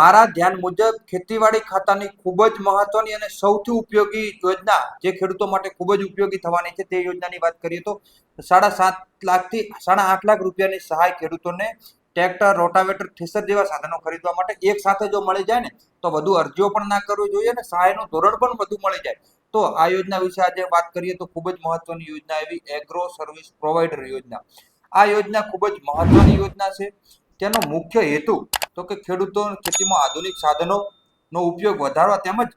મારા ધ્યાન મુજબ ખેતીવાડી ખાતાની ખૂબ જ મહત્વની અને સૌથી ઉપયોગી યોજના જે ખેડૂતો માટે ખૂબ જ ઉપયોગી થવાની છે તે યોજનાની વાત કરીએ તો 7.5 લાખથી 8.5 લાખ રૂપિયાની સહાય ખેડૂતોને ટ્રેક્ટર, રોટાવેટર, થ્રેસર જેવા સાધનો ખરીદવા માટે એક સાથે જો મળી જાય ને તો વધુ અરજીઓ પણ ના કરવી જોઈએ અને સહાયનું ધોરણ પણ વધુ મળી જાય. તો આ યોજના વિશે આજે વાત કરીએ તો ખૂબ જ મહત્વની યોજના એવી એગ્રો સર્વિસ પ્રોવાઈડર યોજના. આ યોજના ખૂબ જ મહત્વની યોજના છે. તેનો મુખ્ય હેતુ તો કે ખેડૂતો ખેતીમાં આધુનિક સાધનોનો ઉપયોગ વધારવા તેમજ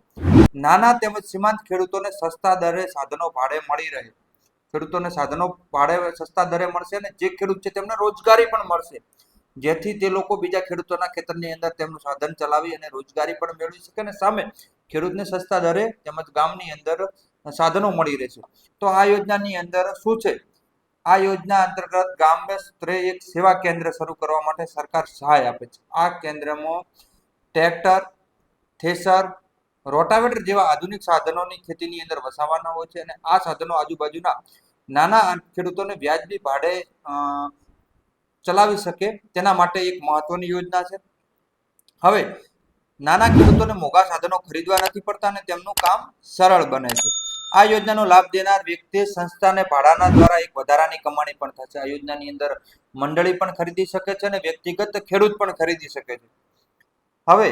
નાના તેમજ સીમાંત ખેડૂતોને સસ્તા દરે સાધનો ભાડે મળી રહે. ખેડૂતોને સાધનો ભાડે સસ્તા દરે મળશે અને જે ખેડૂત છે તેમને રોજગારી પણ મળશે, જેથી તે લોકો બીજા ખેડૂતોના ખેતરની અંદર તેમનું સાધન ચલાવી અને રોજગારી પણ મેળવી શકે અને સામે ખેડૂતને સસ્તા દરે તેમજ ગામની અંદર સાધનો મળી રહેશે. તો આ યોજનાની અંદર શું છે? આ યોજના અંતર્ગત ગામ્ય સ્તરે એક સેવા કેન્દ્ર શરૂ કરવા માટે સરકાર સહાય આપે છે. આ કેન્દ્રમાં ટ્રેક્ટર, થ્રેસર, રોટાવેટર જેવા આધુનિક સાધનોની ખેતીની અંદર વસાવવાના હોય છે અને આ સાધનો આજુબાજુના નાના ખેડૂતોને વ્યાજબી ભાડે ચલાવી શકે તેના માટે એક મહત્વની યોજના છે. હવે નાના ખેડૂતોને મોંઘા સાધનો ખરીદવા નથી પડતા અને તેમનું કામ સરળ બને છે. આ યોજનાનો લાભ દેનાર વ્યક્તિ સંસ્થાને ભાડાના દ્વારા એક વધારાની કમાણી પણ થશે. આ યોજનાની અંદર મંડળી પણ ખરીદી શકે છે અને વ્યક્તિગત ખેડૂત પણ ખરીદી શકે છે. હવે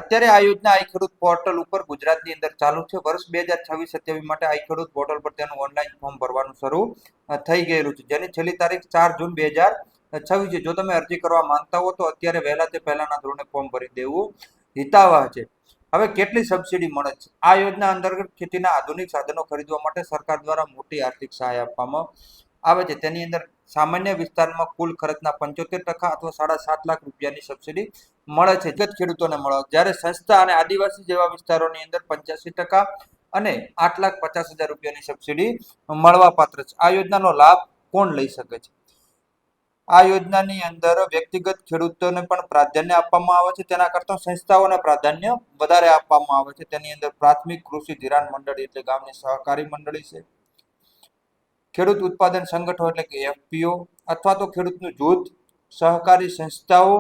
અત્યારે આ યોજના આઈ ખેડૂત પોર્ટલ ઉપર ગુજરાતની અંદર ચાલુ છે. વર્ષ 2026-27 માટે આઈ ખેડૂત પોર્ટલ પર તેનું ઓનલાઈન ફોર્મ ભરવાનું શરૂ થઈ ગયેલું છે, જેની છેલ્લી તારીખ 4 જૂન 2026 છે. જો તમે અરજી કરવા માંગતા હો તો અત્યારે વહેલા તે પહેલાના ધોરણે ફોર્મ ભરી દેવું હિતાવહ છે. હવે કેટલી સબસિડી મળે છે? આ યોજના અંતર્ગત ખેતીના આધુનિક સાધનો ખરીદવા માટે સરકાર દ્વારા મોટી આર્થિક સહાય આપવામાં આવે છે. તેની અંદર સામાન્ય વિસ્તારમાં કુલ ખર્ચના 75% અથવા 7.5 લાખ રૂપિયાની સબસિડી મળે છે જે ખેડૂતોને મળે, જ્યારે સંસ્થા અને આદિવાસી જેવા વિસ્તારોની અંદર 85% અને 8,50,000 રૂપિયાની સબસિડી મળવા પાત્ર છે. આ યોજનાનો લાભ કોણ લઈ શકે છે? આ યોજનાની અંદર વ્યક્તિગત ખેડૂતોને પણ પ્રાધાન્ય આપવામાં આવે છે, તેના કરતા સંસ્થાઓને પ્રાધાન્ય વધારે આપવામાં આવે છે. તેની અંદર પ્રાથમિક કૃષિ ધિરાણ મંડળી એટલે ગામની સહકારી મંડળી છે, ખેડૂત ઉત્પાદન સંગઠનો એટલે કે એફપીઓ અથવા તો ખેડૂતનું જૂથ, સહકારી સંસ્થાઓ,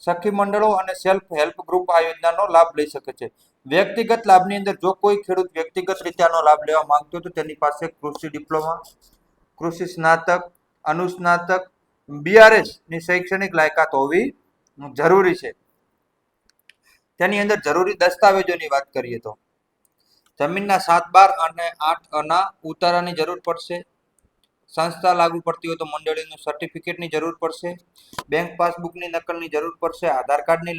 સખી મંડળો અને સેલ્ફ હેલ્પ ગ્રુપ આ યોજનાનો લાભ લઈ શકે છે. વ્યક્તિગત લાભની અંદર જો કોઈ ખેડૂત વ્યક્તિગત રીતે આનો લાભ લેવા માંગતો હોય તો તેની પાસે કૃષિ ડિપ્લોમા, કૃષિ સ્નાતક, અનુસ્નાતક, બીઆરએસ ની શૈક્ષણિક લાયકાત હોવી જરૂરી છે. તેની અંદર જરૂરી દસ્તાવેજોની વાત કરીએ તો જમીનના 7/12 અને 8 ઉતારાની જરૂર પડશે. સંસ્થા લાગુ પડતી હોય તો મંડળીનું સર્ટિફિકેટની જરૂર પડશે. બેંક પાસબુકની નકલની જરૂર પડશે. આધાર કાર્ડની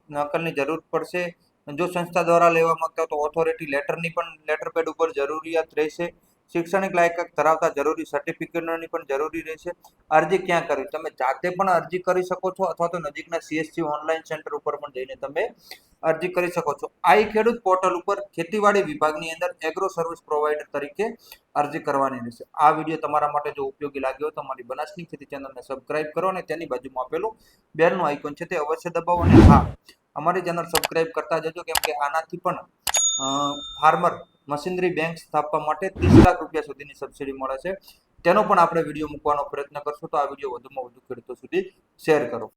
નકલની જરૂર પડશે. જો સંસ્થા દ્વારા લેવા માંગતા હોય તો ઓથોરિટી લેટરની પણ લેટર પેડ ઉપર જરૂરિયાત રહેશે. શૈક્ષણિક લાયકાત ધરાવતા જરૂરી સર્ટિફિકેટોની પણ જરૂરી રહેશે. અરજી ક્યાં કરવી? તમે જાતે પણ અરજી કરી શકો છો અથવા તો નજીકના સીએસસી ઓનલાઈન સેન્ટર ઉપર પણ જઈને તમે અરજી કરી શકો છો. આઈ ખેડૂત પોર્ટલ ઉપર ખેતીવાડી વિભાગની અંદર એગ્રો સર્વિસ પ્રોવાઈડર તરીકે અરજી કરવાની રહેશે. આ વિડીયો તમારા માટે જો ઉપયોગી લાગ્યો તો અમારી બનાસની ખેતી ચેનલને સબસ્ક્રાઇબ કરો અને તેની બાજુમાં આપેલું બેલનું આઇકોન છે તે અવશ્ય દબાવો અને હા, અમારી ચેનલ સબસ્ક્રાઇબ કરતા જજો, કેમ કે આનાથી પણ ફાર્મર મશીનરી બેંક સ્થાપવા માટે 30 લાખ રૂપિયા સુધીની સબસિડી મળે છે. તેનો પણ આપણે વિડીયો મૂકવાનો પ્રયત્ન કરશું. તો આ વિડીયો વધુમાં વધુ ખેડૂતો સુધી શેર કરો.